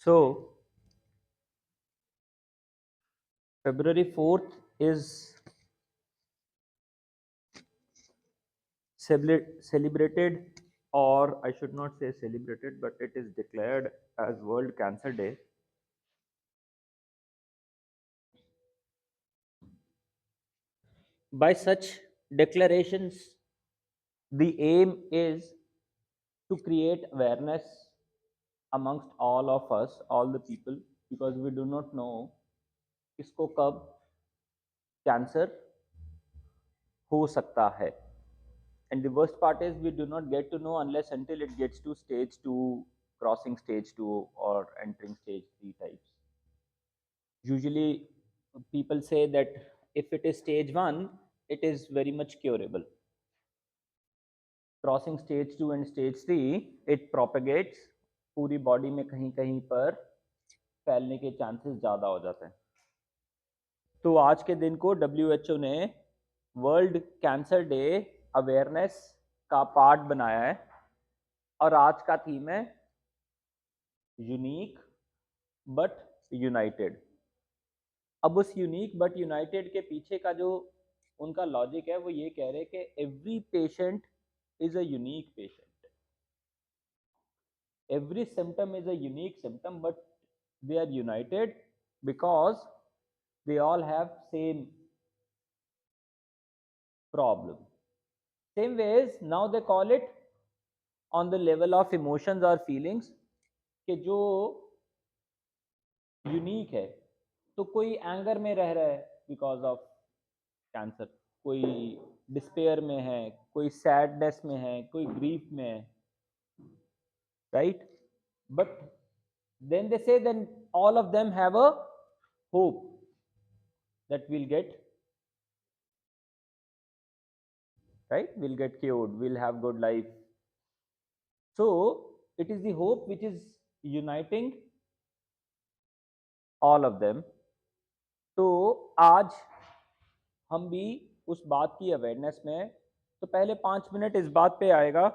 So, February 4th is celebrated, or I should not say celebrated, but it is declared as World Cancer Day. By such declarations, the aim is to create awareness amongst all of us, all the people, because we do not know किसको कब cancer हो सकता है. And the worst part is we do not get to know unless until it gets to stage 2, crossing stage 2 or entering stage 3 types. Usually people say that if it is stage 1, it is very much curable. Crossing stage 2 and stage 3, it propagates, पूरी body में कहीं कहीं पर फैलने के chances ज़्यादा हो जाते हैं. तो आज के दिन को WHO ने वर्ल्ड कैंसर डे अवेयरनेस का पार्ट बनाया है, और आज का थीम है यूनिक बट यूनाइटेड. अब उस यूनिक बट यूनाइटेड के पीछे का जो उनका लॉजिक है वो ये कह रहे हैं कि every patient is a unique patient, every symptom is a unique symptom, but they are united because they all have same problem. Same ways now they call it on the level of emotions or feelings कि जो unique है, तो कोई anger में रह रहा है because of cancer, कोई डिस्पेयर में है, कोई सैडनेस में है, कोई ग्रीफ में है, right. But then they say then all of them have a hope that we'll get, right, we'll get cured, we'll have good life. So it is the hope which is uniting all of them. तो आज हम भी उस बात की awareness में है. तो पहले 5 मिनट इस बात पे आएगा,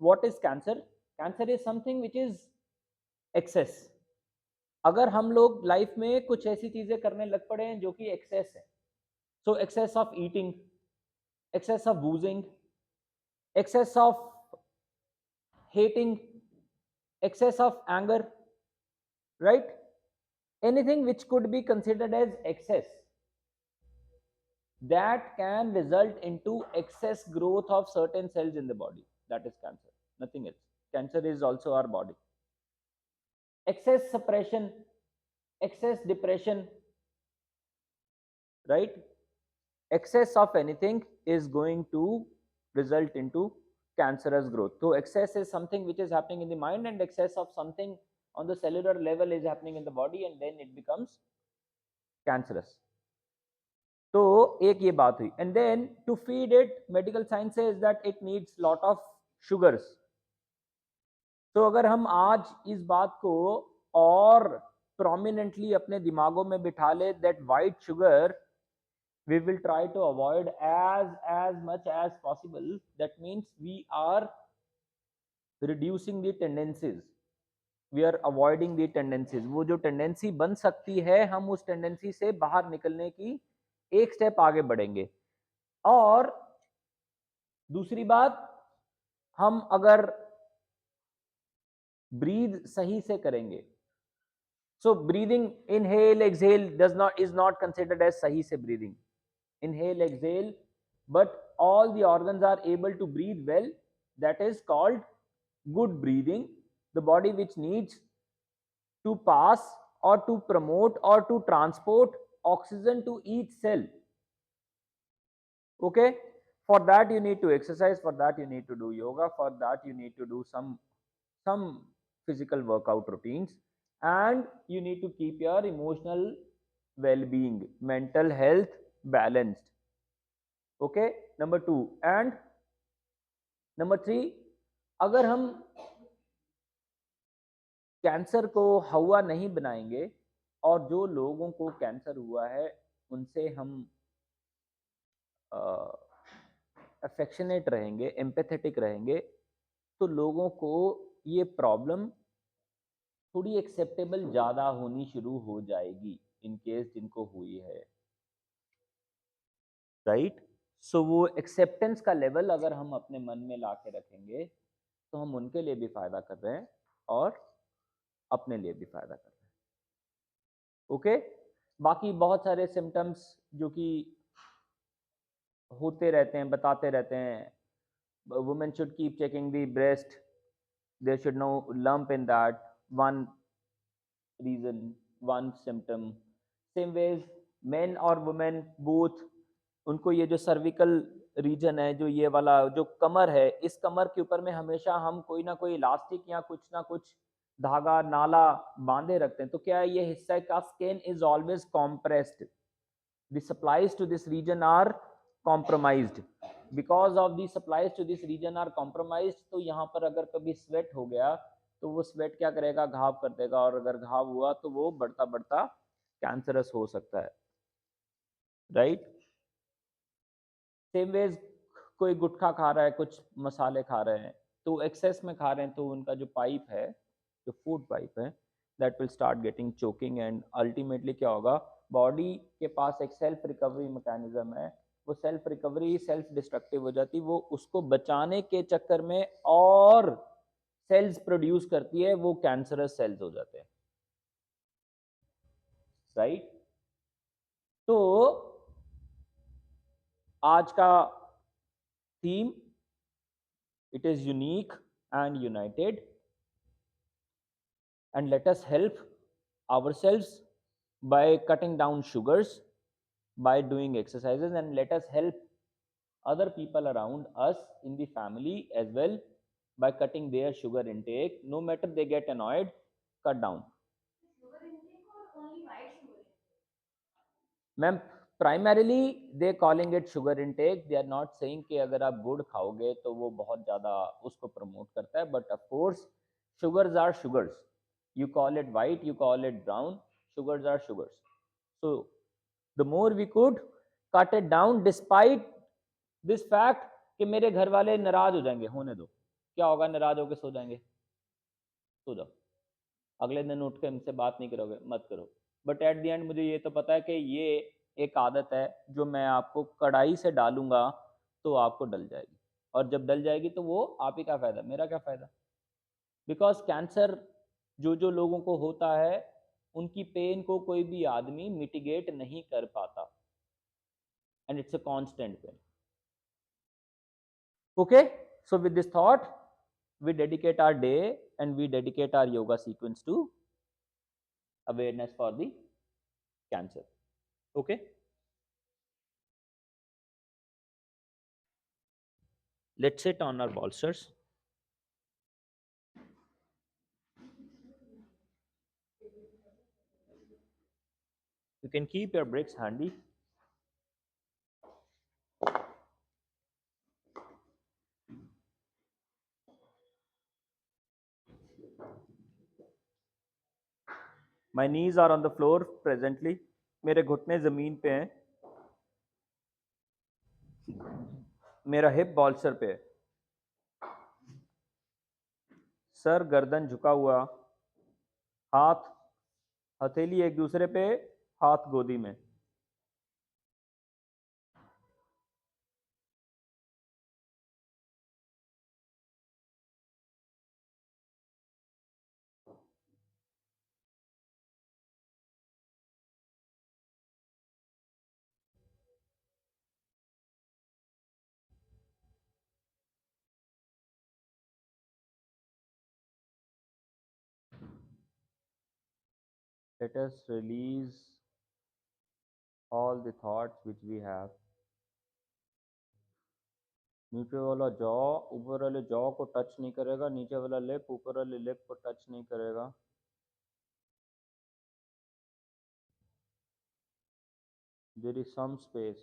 what is cancer. Cancer is something which is excess. अगर हम लोग लाइफ में कुछ ऐसी चीजें करने लग पड़े हैं जो कि एक्सेस है, so excess of eating, excess of boozing, excess of hating, excess of anger, right? Anything which could be considered as excess that can result into excess growth of certain cells in the body, that is cancer, nothing else. Cancer is also our body. Excess suppression, excess depression, right? Excess of anything is going to result into cancerous growth. So excess is something which is happening in the mind, and excess of something on the cellular level is happening in the body, and then it becomes cancerous. तो एक ये बात हुई. And then to feed it, medical science says that it needs lot of sugars. तो अगर हम आज इस बात को और प्रोमिनेंटली अपने दिमागों में बिठा ले that white sugar we will try to avoid as much as possible. That means we are reducing the tendencies, we are avoiding the tendencies. वो जो टेंडेंसी बन सकती है, हम उस टेंडेंसी से बाहर निकलने की एक स्टेप आगे बढ़ेंगे. और दूसरी बात, हम अगर ब्रीद सही से करेंगे, so breathing inhale exhale is not considered as sahi se breathing. Inhale, exhale, but all the organs are able to breathe well. That is called good breathing. The body which needs to pass or to promote or to transport oxygen to each cell. Okay, for that you need to exercise, for that you need to do yoga, for that you need to do some physical workout routines, and you need to keep your emotional well-being, mental health balanced. Okay, number 2. And number 3, अगर हम cancer को हवा नहीं बनाएंगे और जो लोगों को कैंसर हुआ है उनसे हम अफेक्शनेट रहेंगे, एम्पैथेटिक रहेंगे, तो लोगों को ये प्रॉब्लम थोड़ी एक्सेप्टेबल ज़्यादा होनी शुरू हो जाएगी इन केस जिनको हुई है, राइट। सो वो एक्सेप्टेंस का लेवल अगर हम अपने मन में ला के रखेंगे तो हम उनके लिए भी फ़ायदा कर रहे हैं और अपने लिए भी फ़ायदा कर रहे हैं। ओके, बाकी बहुत सारे सिम्टम्स जो कि होते रहते हैं, बताते रहते हैं। Women should keep checking the breast, there should no lump in that, one reason, one symptom. Same ways men और women both, उनको ये जो सर्विकल रीजन है, जो ये वाला जो कमर है, इस कमर के ऊपर में हमेशा हम कोई ना कोई इलास्टिक या कुछ ना कुछ धागा नाला बांधे रखते हैं। तो क्या है, ये हिस्सा का skin is always compressed, the supplies to this region are compromised, because of the supplies to this region are compromised। तो यहाँ पर अगर कभी स्वेट हो गया तो वो स्वेट क्या करेगा, घाव कर देगा, और अगर घाव हुआ तो वो बढ़ता बढ़ता कैंसरस हो सकता है, राइट। सेम वेज कोई गुटखा खा रहा है, कुछ मसाले खा रहे हैं, तो एक्सेस में खा रहे हैं, तो उनका जो पाइप है, जो फूड पाइप है, that will start getting choking, and ultimately क्या होगा, बॉडी के पास एक सेल्फ रिकवरी मैकेनिज्म है, वो सेल्फ रिकवरी सेल्फ डिस्ट्रक्टिव हो जाती है, वो उसको बचाने के चक्कर में और सेल्स प्रोड्यूस करती है, वो कैंसरस सेल्स हो जाते हैं, राइट। तो आज का theme, it is unique and united, and let us help ourselves by cutting down sugars, by doing exercises, and let us help other people around us in the family as well by cutting their sugar intake. No matter they get annoyed, cut down. Ma'am primarily they calling it sugar intake, they are not saying कि अगर आप गुड़ खाओगे तो वो बहुत ज़्यादा उसको प्रमोट करता है, but of course sugars are sugars, you call it white, you call it brown, sugars are sugars. So the more we could cut it down, despite this fact कि मेरे घर वाले नाराज हो जाएंगे, होने दो, क्या होगा, नाराज होकर सो जाएंगे, सो जाओ, अगले दिन उठ के हमसे बात नहीं करोगे, मत करो। बट एट द एंड मुझे ये तो पता है कि ये एक आदत है जो मैं आपको कढ़ाई से डालूंगा तो आपको डल जाएगी, और जब डल जाएगी तो वो आप ही का फायदा, मेरा क्या फायदा। बिकॉज कैंसर जो जो लोगों को होता है, उनकी पेन को कोई भी आदमी मिटिगेट नहीं कर पाता, and it's a constant pain. Okay, so with this thought we dedicate our day and we dedicate our yoga sequence to awareness for the cancer. Okay, let's sit on our bolsters. You can keep your bricks handy. My knees are on the floor presently. मेरे घुटने जमीन पे हैं, मेरा hip बॉल्स्टर पे है, sir गर्दन झुका हुआ, हाथ हथेली एक दूसरे पे, हाथ गोदी में। Let us release all the thoughts which we have. नीचे वाला जॉ ऊपर वाले जॉ को टच नहीं करेगा, नीचे वाला लिप ऊपर वाले लिप को टच नहीं करेगा। There is some space.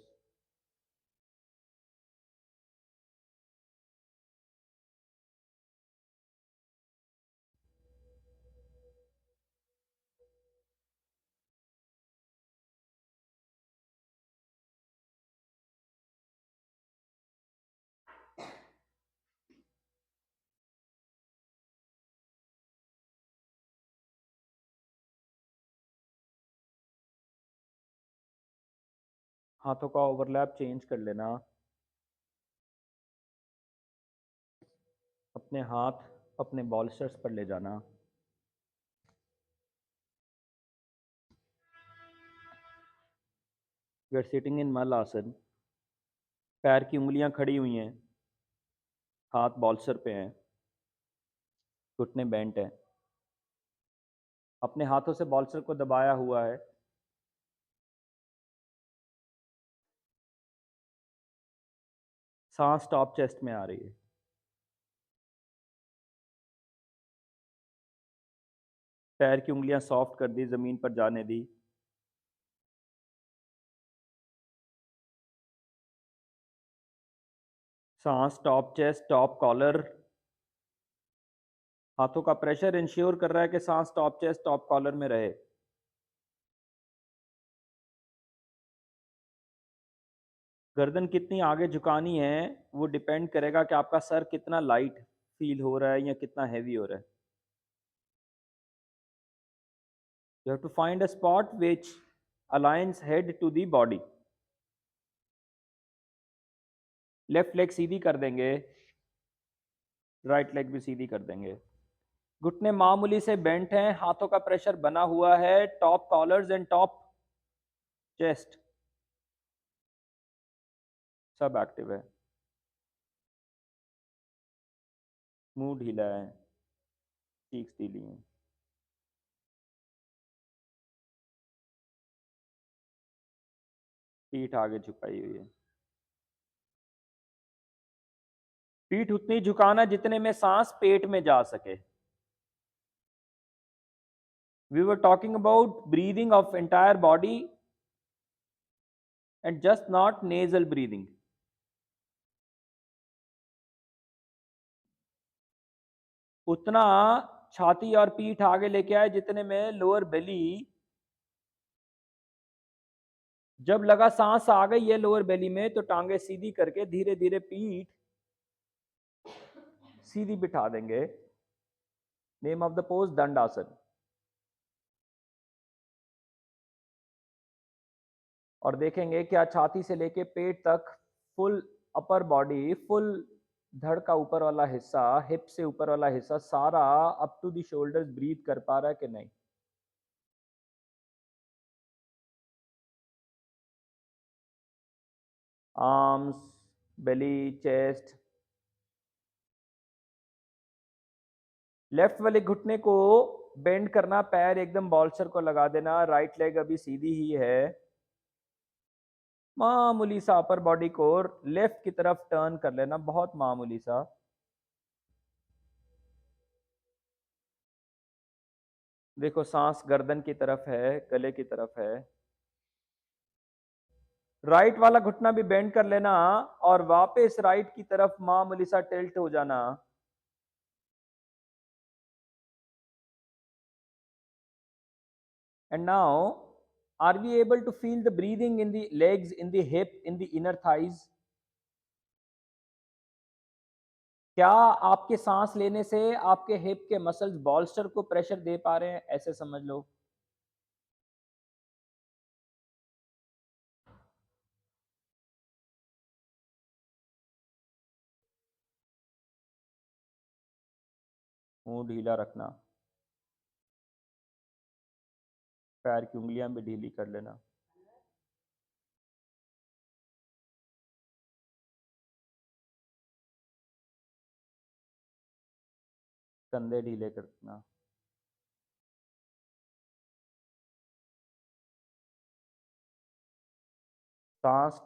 हाथों का ओवरलैप चेंज कर लेना। अपने हाथ अपने बॉल्स्टर्स पर ले जाना। वी आर सिटिंग इन मल आसन। पैर की उंगलियां खड़ी हुई हैं, हाथ बॉल्स्टर पे हैं, घुटने बेंट हैं। अपने हाथों से बॉल्स्टर को दबाया हुआ है। सांस टॉप चेस्ट में आ रही है। पैर की उंगलियां सॉफ्ट कर दी, जमीन पर जाने दी। सांस टॉप चेस्ट, टॉप कॉलर। हाथों का प्रेशर इंश्योर कर रहा है कि सांस टॉप चेस्ट, टॉप कॉलर में रहे। गर्दन कितनी आगे झुकानी है वो डिपेंड करेगा कि आपका सर कितना लाइट फील हो रहा है या कितना हैवी हो रहा है। You have to find a spot which aligns head to the body. Left leg सीधी कर देंगे, राइट लेग भी सीधी कर देंगे। घुटने मामूली से बेंट हैं, हाथों का प्रेशर बना हुआ है, top collars and top chest सब एक्टिव है। मुंह ढीला है, चीक्स ढीली हैं। पीठ आगे झुकाई हुई है। पीठ उतनी झुकाना जितने में सांस पेट में जा सके। We were talking about breathing of entire body and just not nasal breathing. उतना छाती और पीठ आगे लेके आए जितने में लोअर बेली, जब लगा सांस आ गई है लोअर बेली में तो टांगे सीधी करके धीरे धीरे पीठ सीधी बिठा देंगे। नेम ऑफ द पोज दंडासन। और देखेंगे क्या छाती से लेके पेट तक फुल अपर बॉडी, फुल धड़ का ऊपर वाला हिस्सा, हिप से ऊपर वाला हिस्सा सारा up to the shoulders breathe कर पा रहा है कि नहीं। आर्म्स, बेली, चेस्ट। लेफ्ट वाले घुटने को बेंड करना, पैर एकदम बॉल्स्टर को लगा देना। राइट लेग अभी सीधी ही है। मामूली सा अपर बॉडी को लेफ्ट की तरफ टर्न कर लेना, बहुत मामूली सा। देखो सांस गर्दन की तरफ है, गले की तरफ है। राइट वाला घुटना भी बेंड कर लेना और वापस राइट की तरफ मामूली सा टिल्ट हो जाना। And now, are we able to feel the breathing in the legs, in the hip, in the inner thighs? क्या आपके सांस लेने से आपके हिप के मसल्स बॉल्स्टर को प्रेशर दे पा रहे हैं? ऐसे समझ लो। मुंह ढीला रखना, पैर की उंगलियां भी ढीली कर लेना। कंधे ढीले करना। सांस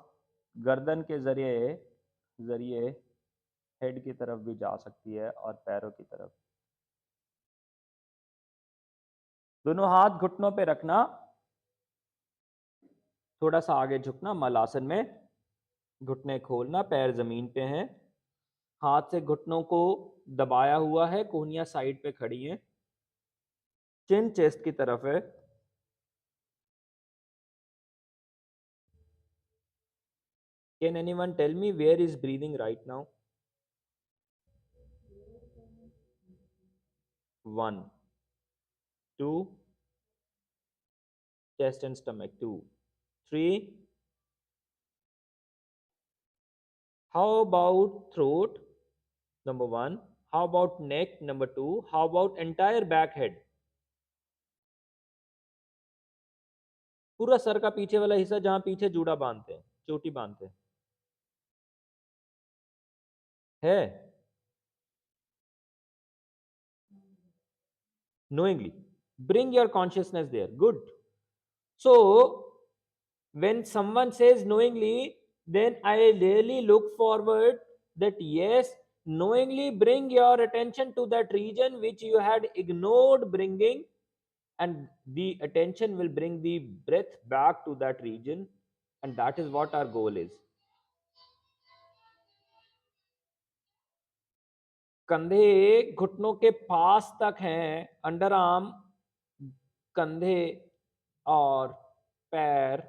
गर्दन के जरिए जरिए हेड की तरफ भी जा सकती है और पैरों की तरफ। दोनों हाथ घुटनों पे रखना, थोड़ा सा आगे झुकना मलासन में। घुटने खोलना, पैर जमीन पे हैं, हाथ से घुटनों को दबाया हुआ है, कोहनियां साइड पे खड़ी हैं, चिन चेस्ट की तरफ है। Can anyone tell me where is breathing right now? 1, 2, chest and stomach 2, 3, How about throat? Number one. How about neck? Number two. How about entire back head? पूरा सर का पीछे वाला हिस्सा जहां पीछे जूड़ा बांधते हैं, चोटी बांधते हैं, है? Knowingly. Bring your consciousness there. Good. So, when someone says knowingly, then I really look forward that yes, knowingly bring your attention to that region which you had ignored bringing, and the attention will bring the breath back to that region, and that is what our goal is. कंधे घुटनों के पास तक हैं, under arm, कंधे और पैर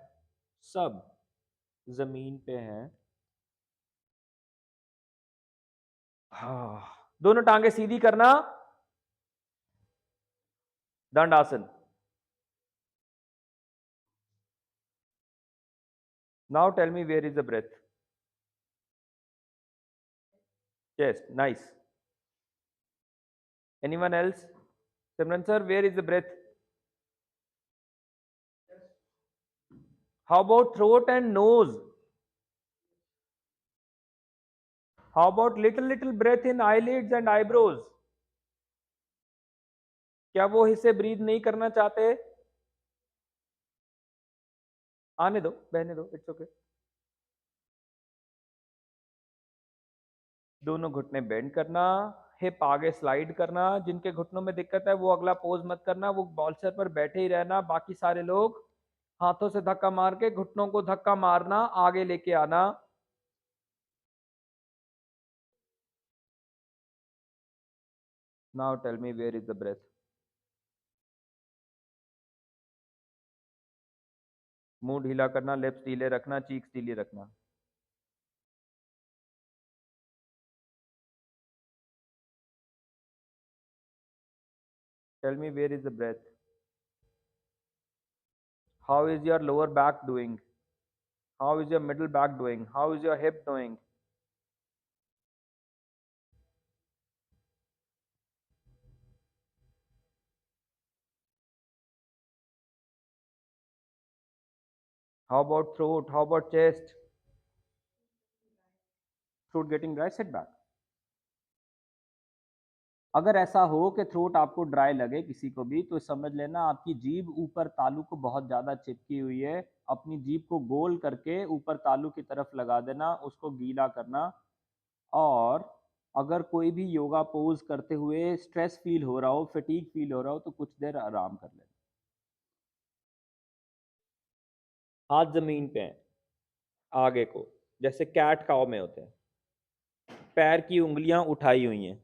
सब जमीन पे हैं। हाँ, दोनों टांगे सीधी करना, दंड आसन। Now tell me where is the breath? Chest, nice. Anyone else? Simran sir, where is the breath? How about throat and nose? How about little little breath in eyelids and eyebrows? क्या वो हिस्से ब्रीथ नहीं करना चाहते? आने दो, बहने दो, इट्स ओके। दोनों घुटने बेंड करना, हिप आगे स्लाइड करना। जिनके घुटनों में दिक्कत है वो अगला पोज मत करना, वो बॉल्सर पर बैठे ही रहना। बाकी सारे लोग हाथों से धक्का मार के घुटनों को धक्का मारना, आगे लेके आना। Now tell me where is the breath? मुंह ढीला करना, लिप्स ढीले रखना, चीक्स ढीली रखना। Tell me where is the breath? How is your lower back doing? How is your middle back doing? How is your hip doing? How about throat? How about chest? Throat getting dry, sit back. अगर ऐसा हो कि throat आपको dry लगे किसी को भी, तो समझ लेना आपकी जीभ ऊपर तालू को बहुत ज़्यादा चिपकी हुई है। अपनी जीभ को गोल करके ऊपर तालू की तरफ लगा देना, उसको गीला करना। और अगर कोई भी योगा पोज करते हुए स्ट्रेस फील हो रहा हो, फटीग फील हो रहा हो, तो कुछ देर आराम कर लेना। हाथ जमीन पे हैं, आगे को, जैसे कैट काव में होते हैं। पैर की उंगलियां उठाई हुई हैं,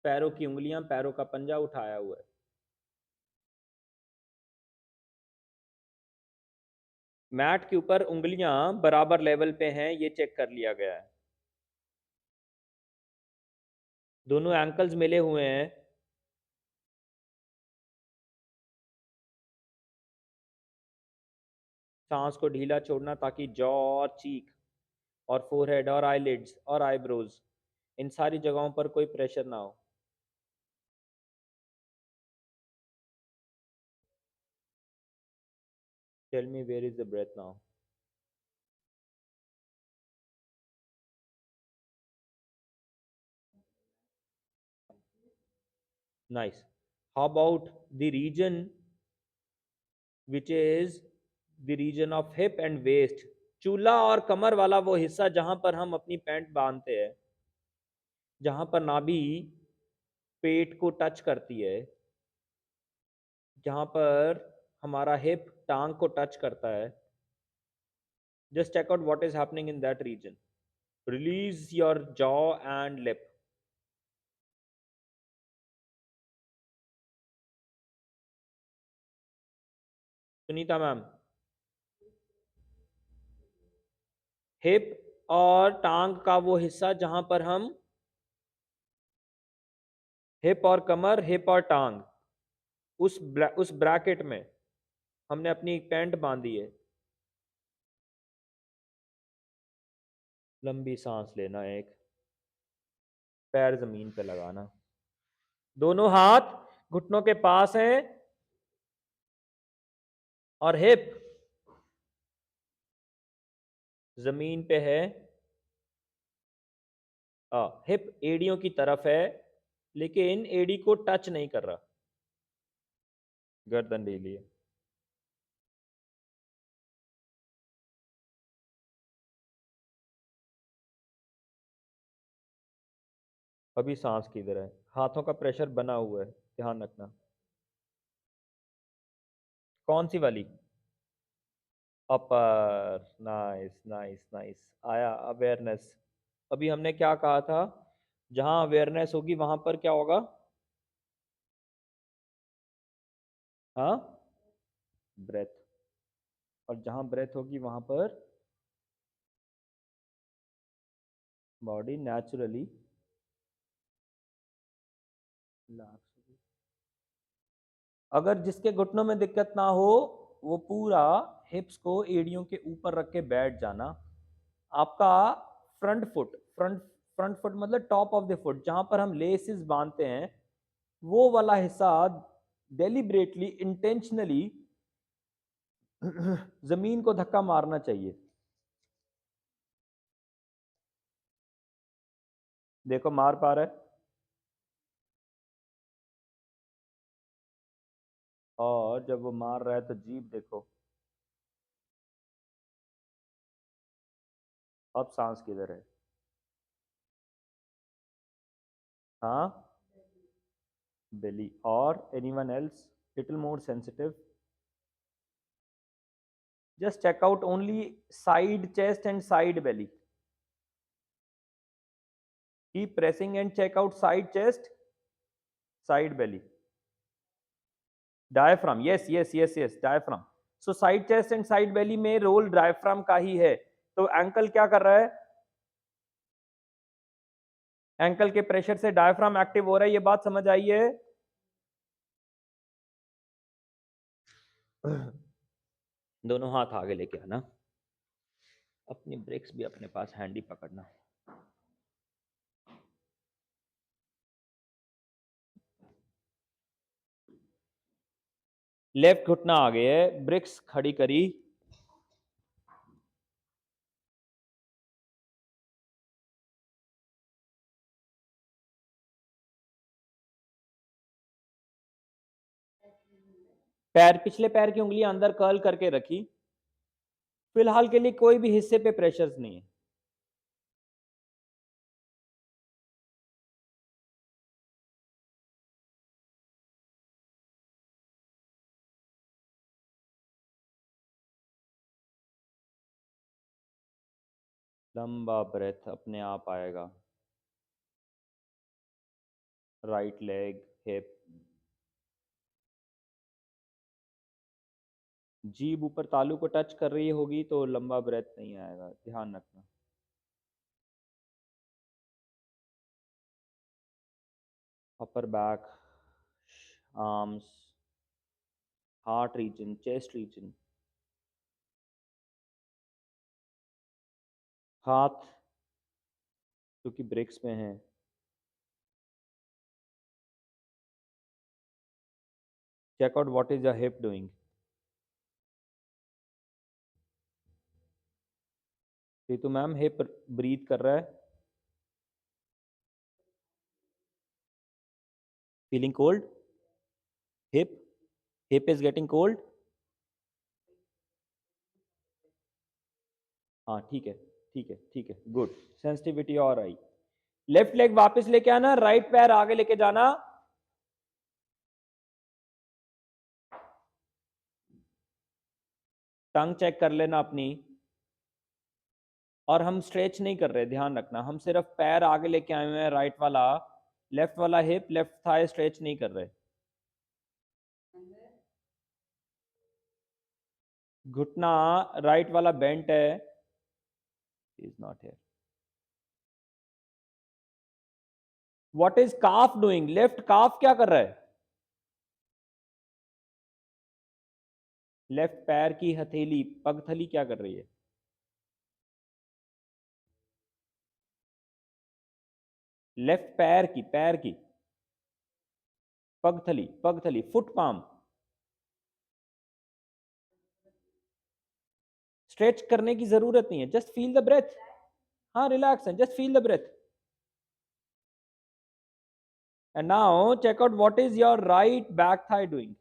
पैरों की उंगलियां, पैरों का पंजा उठाया हुआ है। मैट के ऊपर उंगलियां बराबर लेवल पे हैं, ये चेक कर लिया गया है। दोनों एंकल्स मिले हुए हैं। सांस को ढीला छोड़ना ताकि जॉ और चीक और फोरहेड और आईलिड्स और आईब्रोज, इन सारी जगहों पर कोई प्रेशर ना हो। Tell me where is the breath now? Nice. How about the region which is the region of hip and waist? चूल्हा और कमर वाला वो हिस्सा जहां पर हम अपनी पैंट बांधते हैं, जहां पर नाभि पेट को टच करती है, जहां पर हमारा हिप टांग को टच करता है, just check out what is happening in that region. Release your jaw and lip. Sunita ma'am, hip और टांग का वो हिस्सा जहां पर हम, हिप और कमर, हिप और टांग, उस ब्रैकेट में हमने अपनी पैंट बांधी है, लंबी सांस लेना, एक पैर जमीन पे लगाना, दोनों हाथ घुटनों के पास हैं और हिप जमीन पे है, हिप एड़ियों की तरफ है लेकिन एड़ी को टच नहीं कर रहा, गर्दन ले लिए। अभी सांस किधर है, हाथों का प्रेशर बना हुआ है, ध्यान रखना। कौन सी वाली? अपर, नाइस नाइस नाइस, आया अवेयरनेस। अभी हमने क्या कहा था, जहां अवेयरनेस होगी वहां पर क्या होगा? हाँ, ब्रेथ। और जहां ब्रेथ होगी वहां पर बॉडी नेचुरली रिलैक्स होगी। अगर जिसके घुटनों में दिक्कत ना हो वो पूरा हिप्स को एड़ियों के ऊपर रख के बैठ जाना। आपका फ्रंट फुट मतलब टॉप ऑफ द फुट, जहां पर हम लेसेस बांधते हैं, वो वाला हिस्सा डेलिब्रेटली इंटेंशनली जमीन को धक्का मारना चाहिए। देखो मार पा रहा है, और जब वो मार रहा है तो जीभ देखो। अब सांस किधर है? हाँ, belly, or anyone else little more sensitive? Just check out only side chest and side belly. Keep pressing and check out side chest, side belly. Diaphragm, yes yes yes yes, diaphragm. So side chest and side belly में role diaphragm का ही है। तो ankle क्या कर रहा है? Ankle के pressure से डायफ्राम एक्टिव हो रहा है, ये बात समझ आई है? दोनों हाथ आगे लेके आना, अपनी ब्रेक्स भी अपने पास हैंडी पकड़ना। लेफ्ट घुटना आगे है, ब्रिक्स खड़ी करी, पैर पिछले पैर की उंगलियां अंदर कर्ल करके रखी। फिलहाल के लिए कोई भी हिस्से पे प्रेशर्स नहीं है। लंबा ब्रेथ अपने आप आएगा। राइट लेग, हिप, जीभ ऊपर तालू को टच कर रही होगी तो लंबा ब्रेथ नहीं आएगा, ध्यान रखना। Upper back, arms, heart region, chest region, हाथ जो कि ब्रेक्स में है। Check out what is your hip doing. Ritu ma'am, hip breathe कर रहा है, feeling cold, hip hip is getting cold. हाँ ठीक है ठीक है ठीक है, गुड, सेंसिटिविटी और आई। लेफ्ट लेग वापस लेके आना, राइट पैर आगे लेके जाना, टंग चेक कर लेना अपनी। और हम स्ट्रेच नहीं कर रहे, ध्यान रखना, हम सिर्फ पैर आगे लेके आए हुए हैं, राइट वाला, लेफ्ट वाला हिप, लेफ्ट थाई स्ट्रेच नहीं कर रहे। घुटना राइट वाला बेंट है, is not here. What is calf doing? Left calf क्या कर रहा है? लेफ्ट पैर की हथेली, पगथली क्या कर रही है? लेफ्ट पैर की पगथली, पगथली, फुट पाम स्ट्रेच करने की जरूरत नहीं है, जस्ट फील द ब्रेथ। हाँ, रिलैक्स है, just feel the breath. And now check out what is your right back thigh doing.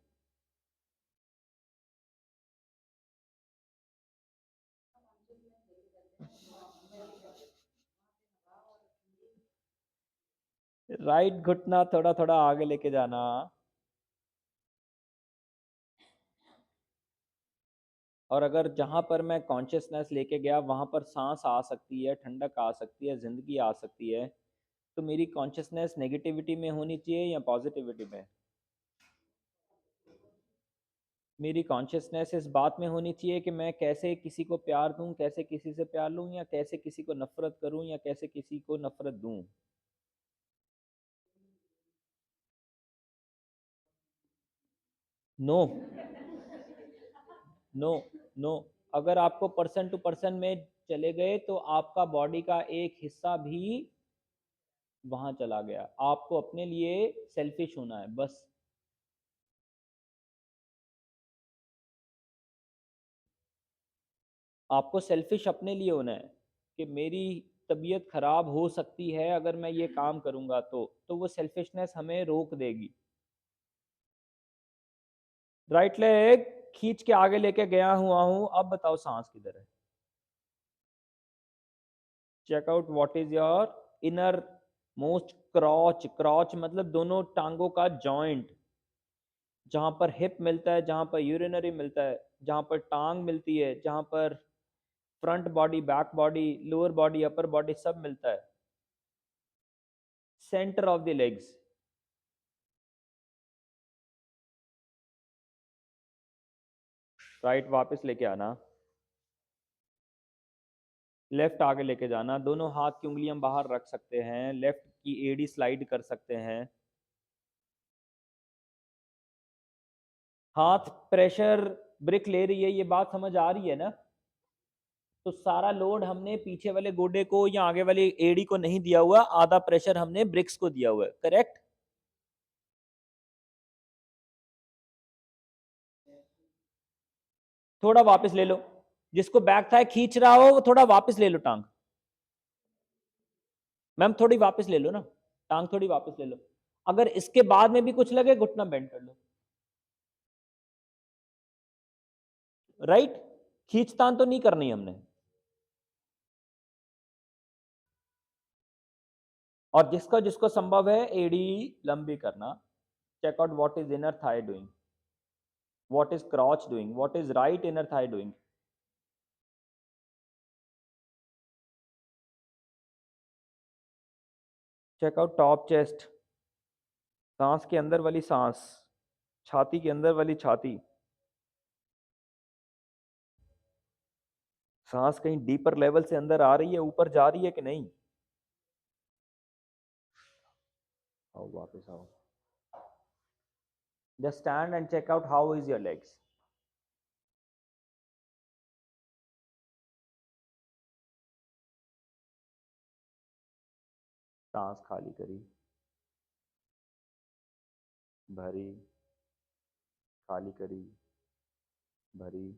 Right घुटना थोड़ा थोड़ा आगे लेके जाना। और अगर जहां पर मैं कॉन्शियसनेस लेके गया वहां पर सांस आ सकती है, ठंडक आ सकती है, जिंदगी आ सकती है, तो मेरी कॉन्शियसनेस नेगेटिविटी में होनी चाहिए या पॉजिटिविटी में? मेरी कॉन्शियसनेस इस बात में होनी चाहिए कि मैं कैसे किसी को प्यार दूं, कैसे किसी से प्यार लूं, या कैसे किसी को नफरत करूं, या कैसे किसी को नफरत दूं। No, no, no. अगर आपको पर्सन टू पर्सन में चले गए तो आपका बॉडी का एक हिस्सा भी वहां चला गया। आपको अपने लिए सेल्फिश होना है बस। आपको सेल्फिश अपने लिए होना है कि मेरी तबीयत खराब हो सकती है अगर मैं ये काम करूंगा, तो वो सेल्फिशनेस हमें रोक देगी। राइट लेग खींच के आगे लेके गया हुआ हूं, अब बताओ सांस किधर है? Check out what is your inner most crotch. Crotch मतलब दोनों टांगों का जॉइंट, जहां पर हिप मिलता है, जहां पर यूरिनरी मिलता है, जहां पर टांग मिलती है, जहां पर front body, back body, lower body, upper body सब मिलता है। Centre of the legs. Right वापस लेके आना, लेफ्ट आगे लेके जाना, दोनों हाथ की उंगलियां बाहर रख सकते हैं, लेफ्ट की एडी स्लाइड कर सकते हैं। हाथ प्रेशर ब्रिक ले रही है, ये बात समझ आ रही है ना? तो सारा लोड हमने पीछे वाले गोडे को या आगे वाली एड़ी को नहीं दिया हुआ, आधा प्रेशर हमने ब्रिक्स को दिया हुआ है, करेक्ट? थोड़ा वापस ले लो, जिसको बैक थाई खींच रहा हो वो थोड़ा वापस ले लो टांग। मैम थोड़ी वापस ले लो ना, टांग थोड़ी वापस ले लो। अगर इसके बाद में भी कुछ लगे घुटना बेंड कर लो। राइट, खींचतान तो नहीं करनी हमने। और जिसको जिसको संभव है एडी लंबी करना। Check out what is inner thigh doing, what is crotch doing, what is right inner thigh doing. Check out top chest, सांस के अंदर वाली सांस, छाती के अंदर वाली छाती। सांस कहीं डीपर लेवल से अंदर आ रही है, ऊपर जा रही है कि नहीं? आओ वापस आओ, just stand and check out how is your legs. सांस खाली करी, भरी, खाली करी, भरी।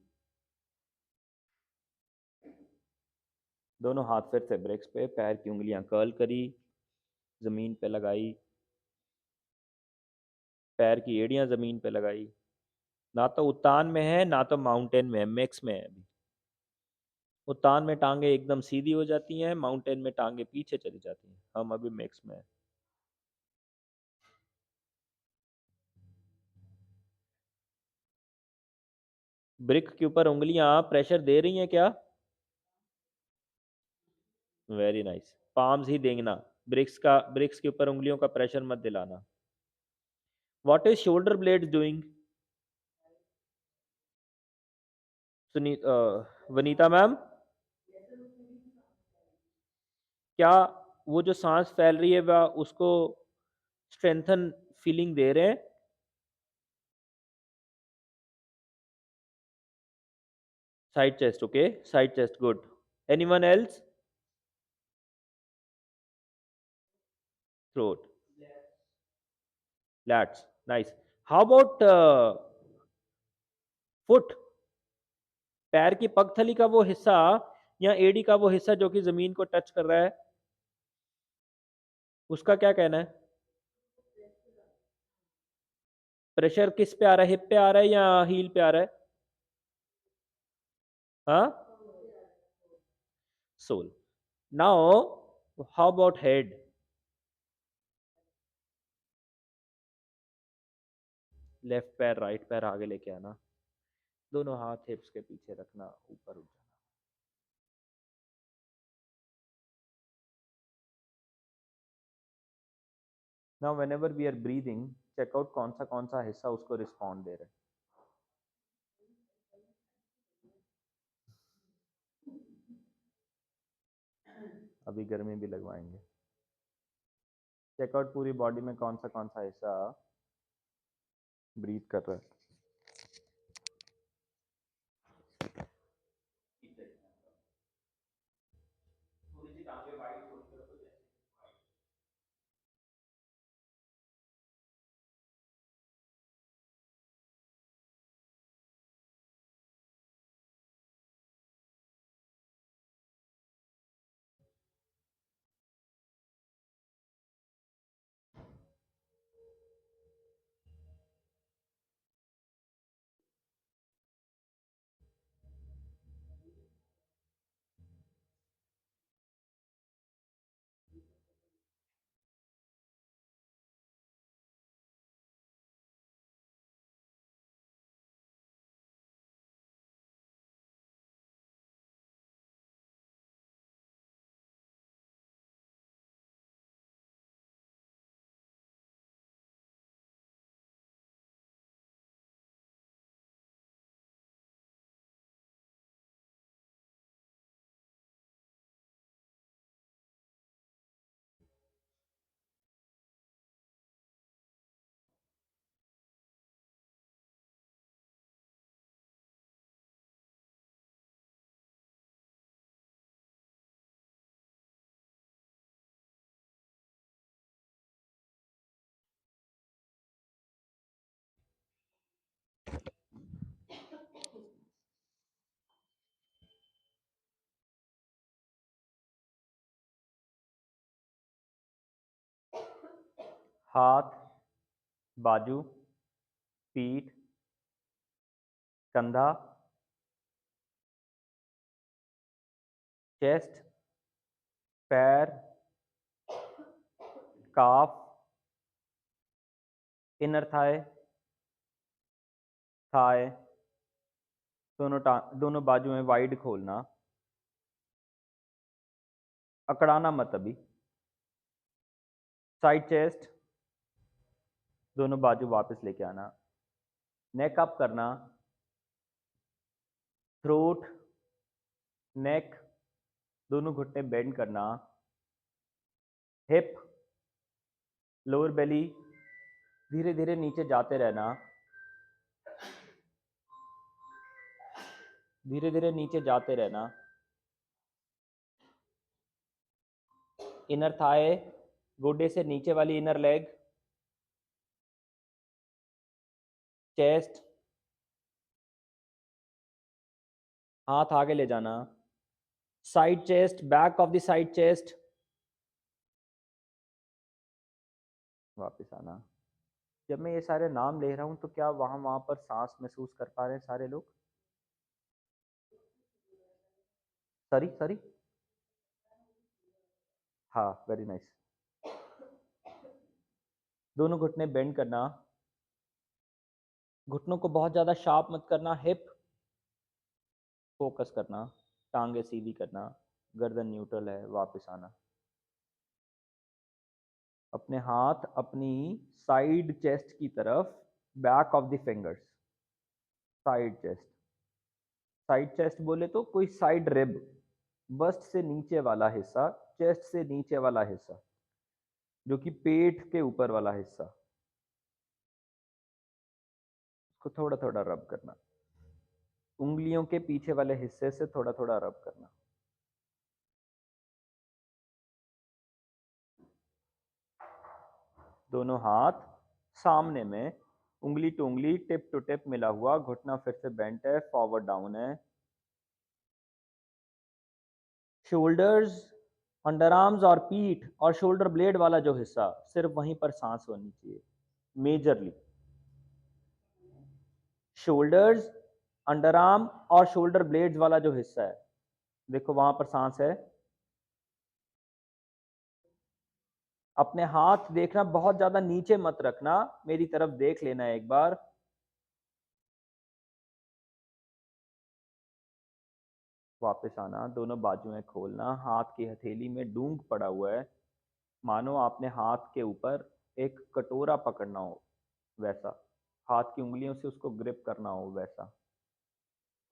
दोनों हाथ फिर से ब्रेक्स पे, पैर की उंगलियां कर्ल करी, जमीन पे लगाई, पैर की एड़ियां जमीन पे लगाई। ना तो उत्तान में है ना तो माउंटेन में है, मिक्स में है अभी। उत्तान में टांगे एकदम सीधी हो जाती हैं, माउंटेन में टांगे पीछे चली जाती हैं। हम अभी मिक्स में है। ब्रिक के ऊपर उंगलियां प्रेशर दे रही हैं क्या? वेरी नाइस, पाम्स ही देना, ब्रिक्स के ऊपर उंगलियों का प्रेशर मत दिलाना। What is shoulder blade doing? Vanita ma'am, क्या वो जो सांस फैल रही है वह उसको स्ट्रेंथन फीलिंग दे रहे हैं? Side chest, okay. Side chest, good. Anyone else? Throat. Lats. Nice. How about foot? पैर की पगथली का वो हिस्सा या एड़ी का वो हिस्सा जो कि जमीन को टच कर रहा है, उसका क्या कहना है? प्रेशर किस पे आ रहा है? हिप पे आ रहा है या हील पे आ रहा है? हाँ, sole. Now how about head? Left पैर राइट पैर आगे लेके आना, दोनों हाथ हिप्स के पीछे रखना, ऊपर उठ जाना. Now whenever we are breathing, check out कौन सा हिस्सा उसको रिस्पॉन्ड दे रहा है. अभी गर्मी भी लगवाएंगे. चेकआउट पूरी बॉडी में कौन सा हिस्सा ब्रीथ कर रहा है. हाथ, बाजू, पीठ, कंधा, चेस्ट, पैर, काफ, इनर थाई, थाई, दोनों बाजू में वाइड खोलना, अकड़ाना मत अभी. साइड चेस्ट, दोनों बाजू वापस लेके आना, नेक अप करना, थ्रोट, नेक, दोनों घुटने बेंड करना, हिप, लोअर बेली, धीरे धीरे नीचे जाते रहना, धीरे धीरे नीचे जाते रहना. इनर थाई, गोडे से नीचे वाली इनर लेग, चेस्ट, हाथ आगे ले जाना, side chest, back of the side chest, वापस आना. जब मैं ये सारे नाम ले रहा हूं तो क्या वहां वहां पर सांस महसूस कर पा रहे हैं सारे लोग? Sorry sorry. हाँ, वेरी नाइस. दोनों घुटने बेंड करना, घुटनों को बहुत ज़्यादा शार्प मत करना, हिप फोकस करना, टांगे सीधी करना, गर्दन न्यूट्रल है, वापस आना. अपने हाथ अपनी साइड चेस्ट की तरफ, back of the fingers, side chest. Side chest बोले तो कोई साइड रिब, बस्ट से नीचे वाला हिस्सा, चेस्ट से नीचे वाला हिस्सा, जो कि पेट के ऊपर वाला हिस्सा, उसको थोड़ा थोड़ा रब करना. उंगलियों के पीछे वाले हिस्से से थोड़ा थोड़ा रब करना। दोनों हाथ सामने में, उंगली टू उंगली, टिप टू टिप मिला हुआ, घुटना फिर से बेंट है, फॉरवर्ड डाउन है। शोल्डर्स, अंडर आर्म्स और पीठ और शोल्डर ब्लेड वाला जो हिस्सा, सिर्फ वहीं पर सांस होनी चाहिए मेजरली। शोल्डर्स, अंडर आर्म और शोल्डर ब्लेड्स वाला जो हिस्सा है, देखो वहां पर सांस है। अपने हाथ देखना, बहुत ज्यादा नीचे मत रखना, मेरी तरफ देख लेना एक बार। वापस आना, दोनों बाजुएं खोलना, हाथ की हथेली में डूंग पड़ा हुआ है, मानो आपने हाथ के ऊपर एक कटोरा पकड़ना हो वैसा, हाथ की उंगलियों से उसको ग्रिप करना हो वैसा।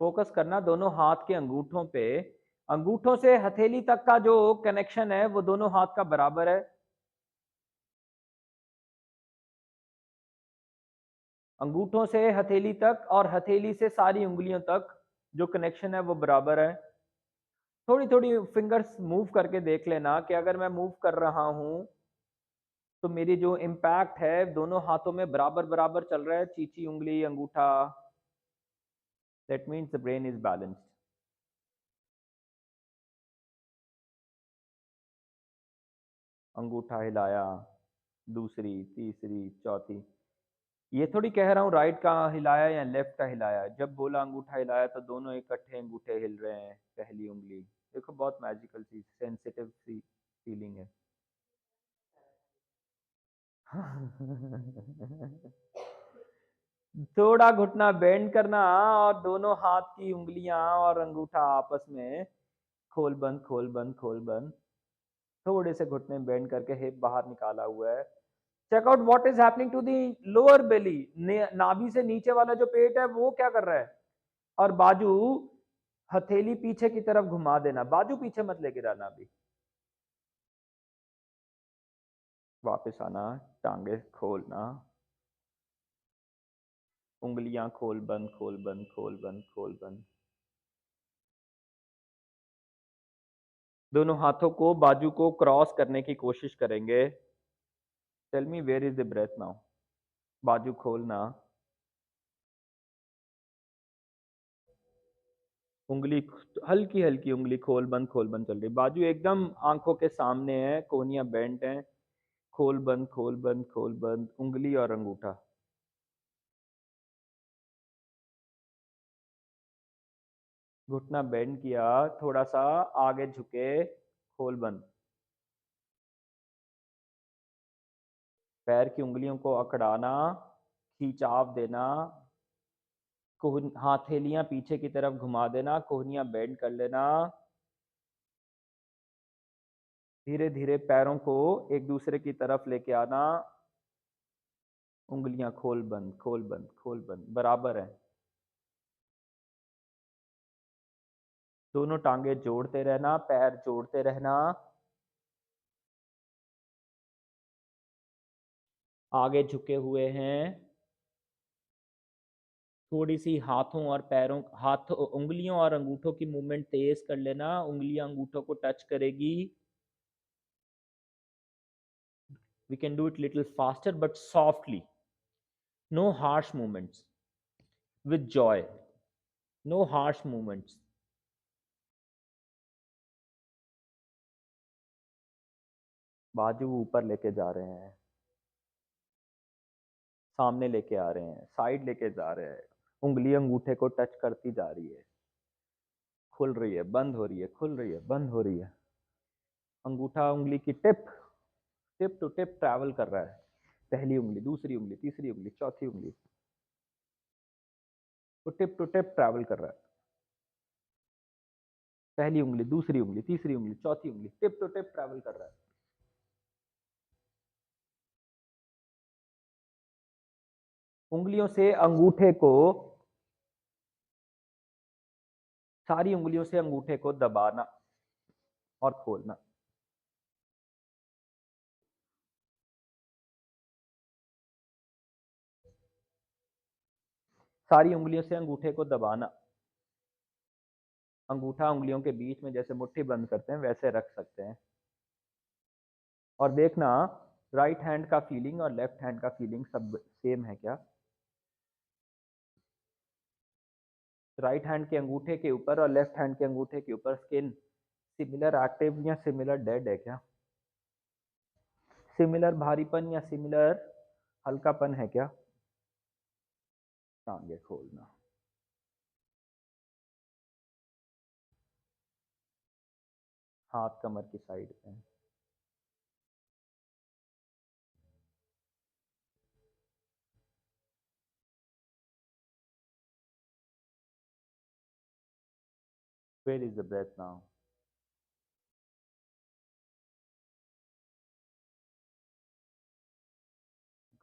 फोकस करना दोनों हाथ के अंगूठों पे, अंगूठों से हथेली तक का जो कनेक्शन है वो दोनों हाथ का बराबर है। अंगूठों से हथेली तक और हथेली से सारी उंगलियों तक जो कनेक्शन है वो बराबर है। थोड़ी थोड़ी फिंगर्स मूव करके देख लेना कि अगर मैं मूव कर रहा हूं तो मेरी जो इम्पैक्ट है दोनों हाथों में बराबर बराबर चल रहा है, चीची उंगली अंगूठा, that means the brain is balanced. अंगूठा हिलाया, दूसरी, तीसरी, चौथी। ये थोड़ी कह रहा हूँ राइट का हिलाया या लेफ्ट का हिलाया, जब बोला अंगूठा हिलाया तो दोनों इकट्ठे अंगूठे हिल रहे हैं, पहली उंगली। देखो बहुत मैजिकल सी सेंसिटिव सी फीलिंग है। थोड़ा घुटना बेंड करना और दोनों हाथ की उंगलियां और अंगूठा आपस में खोल बंद खोल बंद खोल बंद। थोड़े से घुटने बेंड करके हिप बाहर निकाला हुआ है। Check out what is happening to the lower belly, नाभि से नीचे वाला जो पेट है वो क्या कर रहा है। और बाजू, हथेली पीछे की तरफ घुमा देना, बाजू पीछे मत लेके जाना अभी। वापस आना, टांगे खोलना, उंगलियां खोल बंद खोल बंद खोल बंद खोल बंद। दोनों हाथों को बाजू को क्रॉस करने की कोशिश करेंगे। Tell me where is the breath now. बाजू खोलना, उंगली हल्की हल्की उंगली खोल बंद चल रही, बाजू एकदम आंखों के सामने है, कोहनियां बेंट हैं। खोल बंद खोल बंद खोल बंद, उंगली और अंगूठा। घुटना बेंड किया, थोड़ा सा आगे झुके, खोल बंद। पैर की उंगलियों को अकड़ाना, खिंचाव देना, हाथेलियां पीछे की तरफ घुमा देना, कोहनियां बेंड कर लेना। धीरे धीरे पैरों को एक दूसरे की तरफ लेके आना, उंगलियां खोल बंद खोल बंद खोल बंद बराबर है। दोनों टांगे जोड़ते रहना, पैर जोड़ते रहना। आगे झुके हुए हैं। थोड़ी सी हाथों और पैरों, हाथों उंगलियों और अंगूठों की मूवमेंट तेज कर लेना, उंगलियां अंगूठों को टच करेगी। We can do it little faster but softly. No harsh movements. With joy. No harsh movements. बाजू ऊपर लेके जा रहे हैं, सामने लेके आ रहे हैं, साइड लेके जा रहे हैं। उंगली अंगूठे को टच करती जा रही है, खुल रही है, बंद हो रही है, खुल रही है, बंद हो रही है। अंगूठा उंगली की tip, tip to tip travel कर रहा है। पहली उंगली, दूसरी उंगली, तीसरी उंगली, चौथी उंगली, वो टिप टू टिप ट्रैवल कर रहा है। पहली उंगली, दूसरी उंगली, तीसरी उंगली, चौथी उंगली, टिप टू टिप ट्रैवल कर रहा है। उंगलियों से अंगूठे को, सारी उंगलियों से अंगूठे को दबाना और खोलना। सारी उंगलियों से अंगूठे को दबाना। अंगूठा उंगलियों के बीच में जैसे मुट्ठी बंद करते हैं वैसे रख सकते हैं। और देखना राइट हैंड का फीलिंग और लेफ्ट हैंड का फीलिंग सब सेम है क्या। राइट हैंड के अंगूठे के ऊपर और लेफ्ट हैंड के अंगूठे के ऊपर स्किन सिमिलर एक्टिव या सिमिलर डेड है क्या। सिमिलर भारीपन या सिमिलर हल्कापन है क्या। टांगे खोलना। हाथ कमर की साइड पे। Where is the breath now.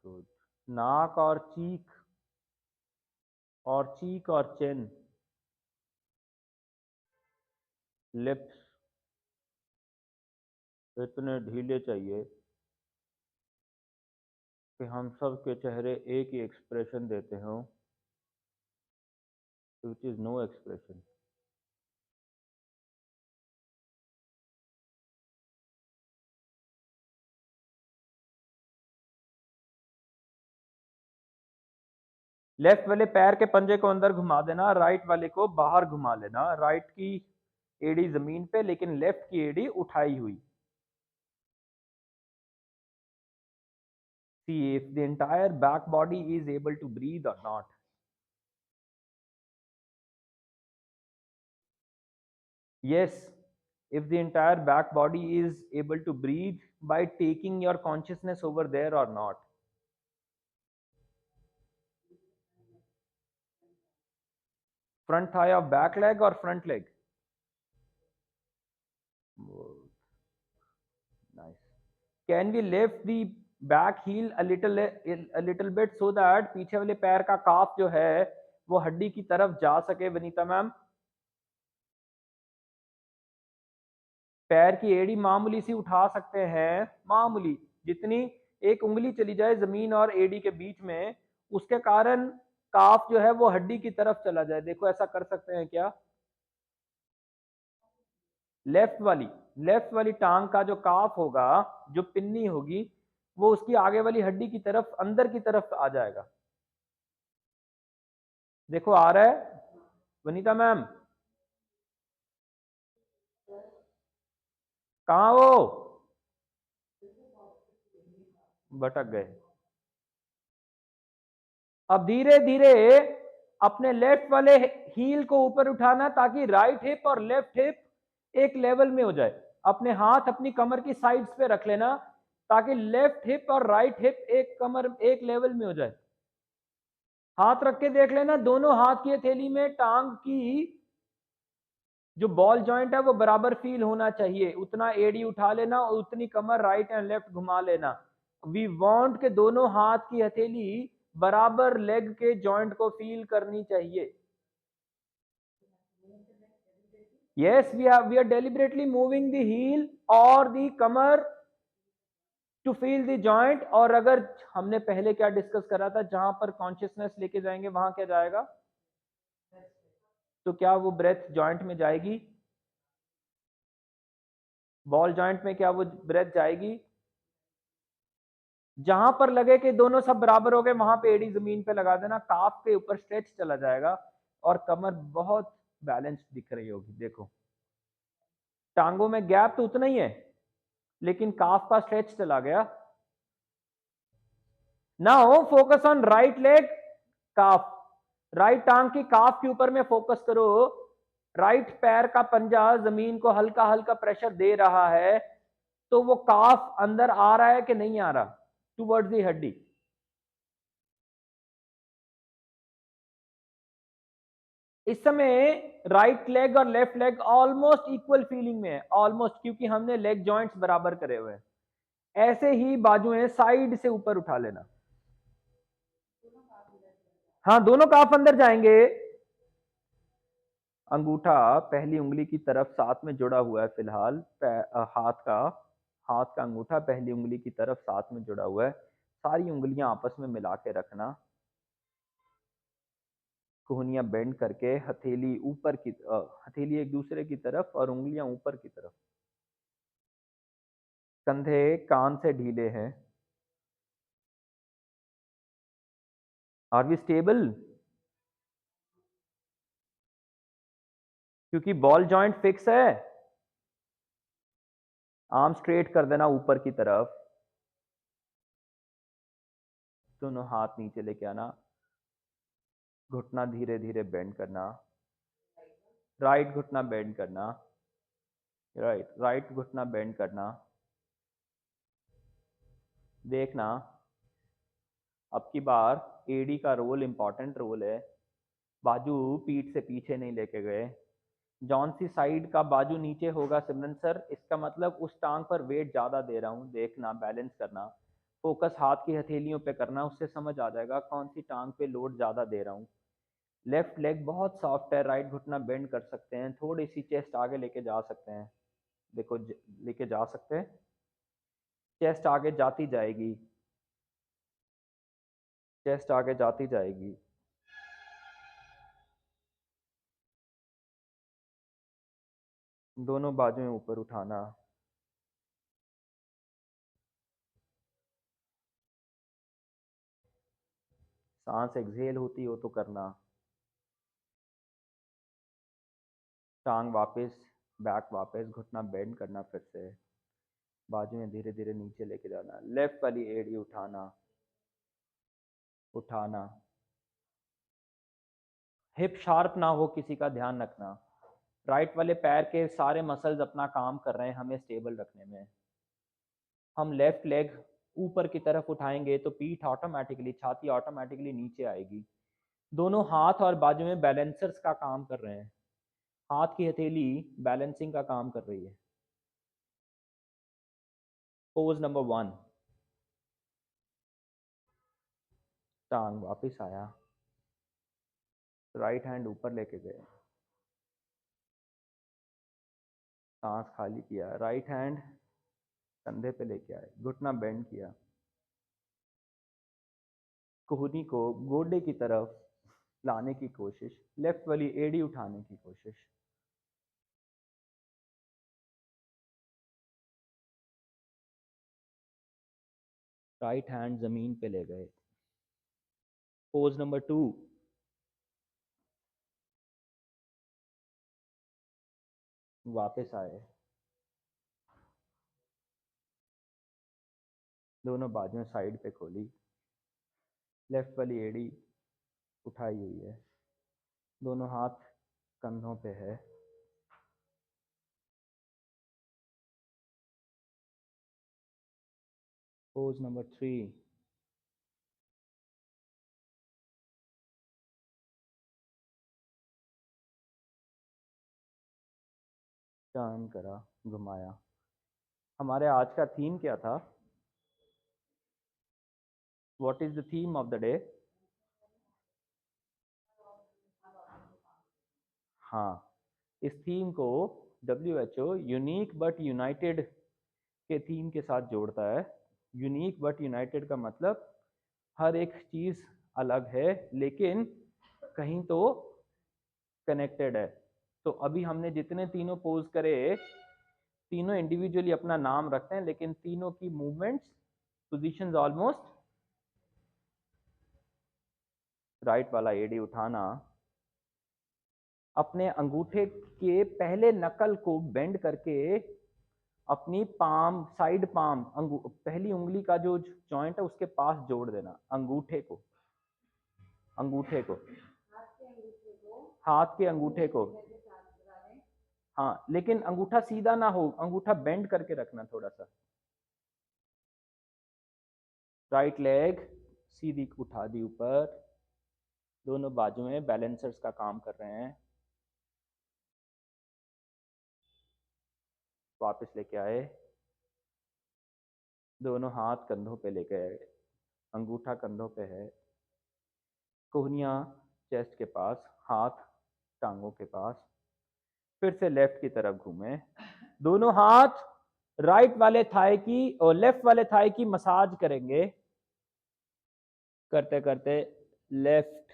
Good. नाक और चिन लिप्स इतने ढीले चाहिए कि हम सब के चेहरे एक ही एक्सप्रेशन देते हो, which is no expression. Left वाले पैर के पंजे को अंदर घुमा देना, राइट वाले को बाहर घुमा लेना। राइट की एड़ी जमीन पे लेकिन लेफ्ट की एड़ी उठाई हुई। See if the entire back body is able to breathe or not. Yes, if the entire back body is able to breathe by taking your consciousness over there or not. Front thigh of back leg or front leg. Nice. Can we lift the back heel a little bit so that पीछे वाले पैर का काफ जो है वो हड्डी की तरफ जा सके वनीता मैम। पैर की एड़ी मामूली सी उठा सकते हैं, मामूली जितनी एक उंगली चली जाए जमीन और एड़ी के बीच में, उसके कारण काफ जो है वो हड्डी की तरफ चला जाए। देखो ऐसा कर सकते हैं क्या। लेफ्ट वाली टांग का जो काफ होगा, जो पिन्नी होगी, वो उसकी आगे वाली हड्डी की तरफ अंदर की तरफ आ जाएगा। देखो आ रहा है वनीता मैम। कहाँ वो भटक गए। अब धीरे धीरे अपने लेफ्ट वाले हील को ऊपर उठाना ताकि राइट हिप और लेफ्ट हिप एक लेवल में हो जाए। अपने हाथ अपनी कमर की साइड्स पे रख लेना ताकि लेफ्ट हिप और राइट हिप एक लेवल में हो जाए। हाथ रख के देख लेना, दोनों हाथ की हथेली में टांग की जो बॉल जॉइंट है वो बराबर फील होना चाहिए। उतना एड़ी उठा लेना और उतनी कमर राइट एंड लेफ्ट घुमा लेना। वी वांट के दोनों हाथ की हथेली बराबर लेग के जॉइंट को फील करनी चाहिए। yes we are deliberately moving the heel or the कमर टू फील द जॉइंट। और अगर हमने पहले क्या डिस्कस करा था, जहां पर कॉन्शियसनेस लेके जाएंगे वहां क्या जाएगा, तो क्या वो ब्रेथ जॉइंट में जाएगी, बॉल जॉइंट में क्या वो ब्रेथ जाएगी। जहां पर लगे कि दोनों सब बराबर हो गए वहां पे एड़ी जमीन पे लगा देना, काफ के ऊपर स्ट्रेच चला जाएगा और कमर बहुत बैलेंस्ड दिख रही होगी। देखो टांगों में गैप तो उतना ही है लेकिन काफ का स्ट्रेच चला गया। Now focus on right leg calf. Right टांग की काफ के ऊपर में फोकस करो। राइट पैर का पंजा जमीन को हल्का हल्का प्रेशर दे रहा है, तो वो काफ अंदर आ रहा है कि नहीं आ रहा टुवर्ड्स दी हड्डी। इस समय राइट लेग और left leg almost equal feeling में है, ऑलमोस्ट, क्योंकि हमने लेग जॉइंट्स बराबर करे हुए हैं। ऐसे ही बाजुएं साइड से ऊपर उठा लेना। हाँ दोनों काफ अंदर जाएंगे। अंगूठा पहली उंगली की तरफ साथ में जुड़ा हुआ है फिलहाल। हाथ का अंगूठा पहली उंगली की तरफ साथ में जुड़ा हुआ है। सारी उंगलियां आपस में मिला के रखना। कोहनियां बेंड करके, हथेली ऊपर की हथेली एक दूसरे की तरफ और उंगलियां ऊपर की तरफ। कंधे कान से ढीले हैं। Are we stable? क्योंकि बॉल जॉइंट फिक्स है। आर्म स्ट्रेट कर देना ऊपर की तरफ, दोनों हाथ नीचे लेके आना, घुटना धीरे धीरे बेंड करना, राइट घुटना बेंड करना, राइट घुटना बेंड करना। देखना अब की बार एडी का रोल इंपॉर्टेंट रोल है। बाजू पीठ से पीछे नहीं लेके गए। जौन सी साइड का बाजू नीचे होगा सिमरन सर, इसका मतलब उस टांग पर वेट ज़्यादा दे रहा हूँ। देखना, बैलेंस करना, फोकस हाथ की हथेलियों पे करना, उससे समझ आ जाएगा कौन सी टांग पे लोड ज़्यादा दे रहा हूँ। लेफ्ट लेग बहुत सॉफ्ट है, राइट घुटना बेंड कर सकते हैं, थोड़ी सी चेस्ट आगे लेके जा सकते हैं। देखो लेके जा सकते हैं, चेस्ट आगे जाती जाएगी, चेस्ट आगे जाती जाएगी। दोनों बाजुएं ऊपर उठाना, सांस एक्सहेल होती हो तो करना। टांग वापस, बैक वापस, घुटना बेंड करना, फिर से बाजुएं धीरे धीरे नीचे लेके जाना। लेफ्ट वाली एड़ी उठाना, उठाना। हिप शार्प ना हो किसी का ध्यान रखना। राइट वाले पैर के सारे मसल्स अपना काम कर रहे हैं हमें स्टेबल रखने में। हम लेफ्ट लेग ऊपर की तरफ उठाएंगे तो पीठ ऑटोमेटिकली, छाती ऑटोमेटिकली नीचे आएगी। दोनों हाथ और बाजू में बैलेंसर्स का काम कर रहे हैं। हाथ की हथेली बैलेंसिंग का काम कर रही है। पोज नंबर 1, टांग वापस आया, राइट हैंड ऊपर लेके गए, सांस खाली किया, राइट हैंड कंधे पे लेके आए, घुटना बेंड किया, कोहनी को गोडे की तरफ लाने की कोशिश, लेफ्ट वाली एड़ी उठाने की कोशिश। राइट हैंड जमीन पे ले गए। पोज नंबर 2, वापस आए, दोनों बाजुएं साइड पे खोली, लेफ्ट वाली एड़ी उठाई हुई है, दोनों हाथ कंधों पे है। पोज नंबर 3, टर्न करा, घुमाया। हमारे आज का थीम क्या था? What is the theme of the day? हाँ, इस थीम को WHO यूनिक बट यूनाइटेड के थीम के साथ जोड़ता है। यूनिक बट यूनाइटेड का मतलब हर एक चीज अलग है लेकिन कहीं तो कनेक्टेड है। तो अभी हमने जितने तीनों पोज करे, तीनों इंडिविजुअली अपना नाम रखते हैं लेकिन तीनों की मूवमेंट्स, पोजीशंस ऑलमोस्ट। राइट वाला एडी उठाना, अपने अंगूठे के पहले नकल को बेंड करके अपनी पाम, साइड पाम, पहली उंगली का जो जॉइंट है उसके पास जोड़ देना। अंगूठे को, अंगूठे को, हाथ के अंगूठे को। हाँ, लेकिन अंगूठा सीधा ना हो, अंगूठा बेंड करके रखना थोड़ा सा। राइट लेग सीधी उठा दी ऊपर, दोनों बाजुएं बैलेंसर्स का काम कर रहे हैं। वापस लेके आए, दोनों हाथ कंधों पे लेके आए, अंगूठा कंधों पे है, कोहनियां चेस्ट के पास, हाथ टांगों के पास। फिर से लेफ्ट की तरफ घूमे, दोनों हाथ राइट वाले थाई की और लेफ्ट वाले थाई की मसाज करेंगे। करते करते लेफ्ट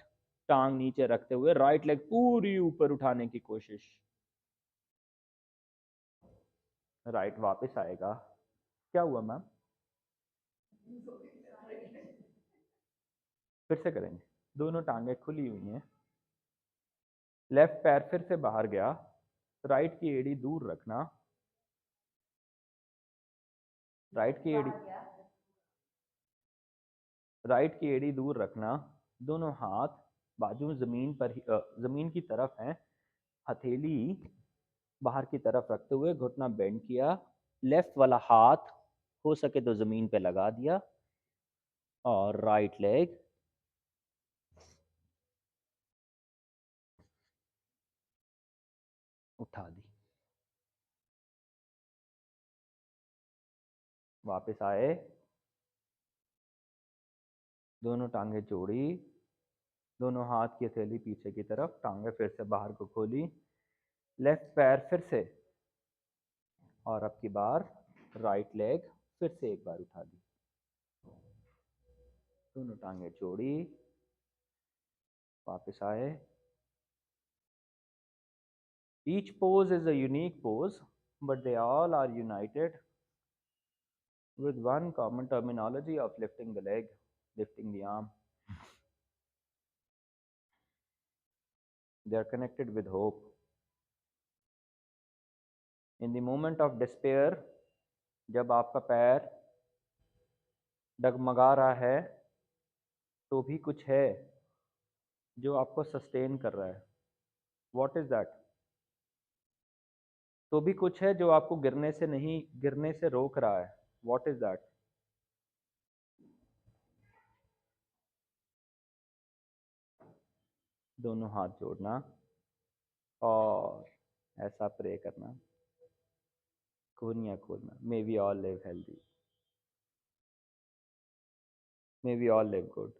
टांग नीचे रखते हुए राइट लेग पूरी ऊपर उठाने की कोशिश। राइट वापस आएगा। क्या हुआ मैम? फिर से करेंगे। दोनों टांगे खुली हुई हैं, लेफ्ट पैर फिर से बाहर गया, राइट की एड़ी दूर रखना, राइट की एड़ी राइट की एड़ी दूर रखना, दोनों हाथ बाजू जमीन पर जमीन की तरफ हैं, हथेली बाहर की तरफ रखते हुए घुटना बेंड किया, लेफ्ट वाला हाथ हो सके तो जमीन पे लगा दिया और राइट लेग उठा दी। वापस आए, दोनों टांगे जोड़ी, दोनों हाथ की हथेली पीछे की तरफ, टांगे फिर से बाहर को खोली, लेफ्ट पैर फिर से, और अब की बार राइट लेग फिर से एक बार उठा दी। दोनों टांगे जोड़ी, वापस आए। Each pose is a unique pose, but they all are united with one common terminology of lifting the leg, lifting the arm. They are connected with hope. In the moment of despair, जब आपका पैर डगमगा रहा है, तो भी कुछ है जो आपको सस्टेन कर रहा है। What is that? तो भी कुछ है जो आपको गिरने से रोक रहा है। What is that? दोनों हाथ जोड़ना और ऐसा प्रे करना, कोहनियाँ खोलना। May we all live healthy. May we all live good.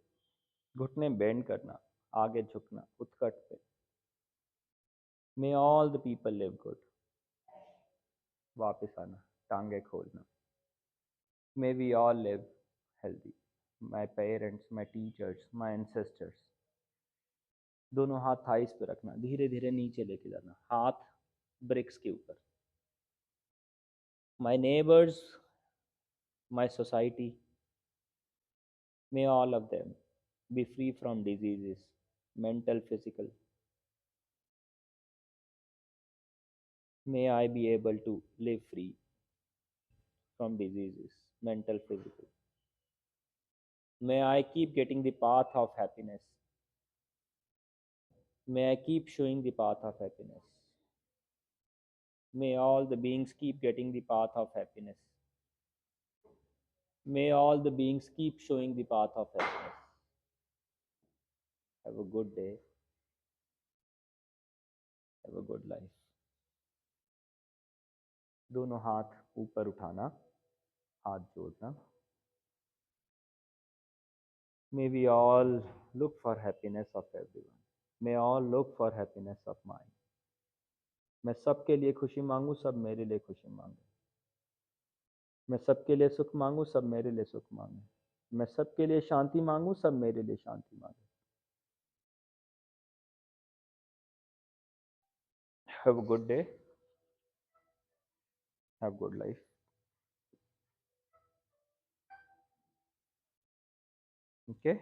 घुटने बेंड करना, आगे झुकना उत्कट पे। May all the people live good. वापस आना, टांगे खोलना। May we all live healthy. My parents, my teachers, my ancestors. दोनों हाथ थाइस पे रखना, धीरे धीरे नीचे लेके जाना, हाथ ब्रिक्स के ऊपर। My neighbors, my society, may all of them be free from diseases, mental, physical. May I be able to live free from diseases, mental, physical. May I keep getting the path of happiness. May I keep showing the path of happiness. May all the beings keep getting the path of happiness. May all the beings keep showing the path of happiness. Have a good day. Have a good life. दोनों हाथ ऊपर उठाना, हाथ जोड़ना। May we all look for happiness of everyone. May all look for happiness of mine. मैं सबके लिए खुशी मांगू, सब मेरे लिए खुशी मांगे। मैं सबके लिए सुख मांगू, सब मेरे लिए सुख मांगे। मैं सबके लिए शांति मांगू, सब मेरे लिए शांति मांगे। Have a good day. Have good life. Okay.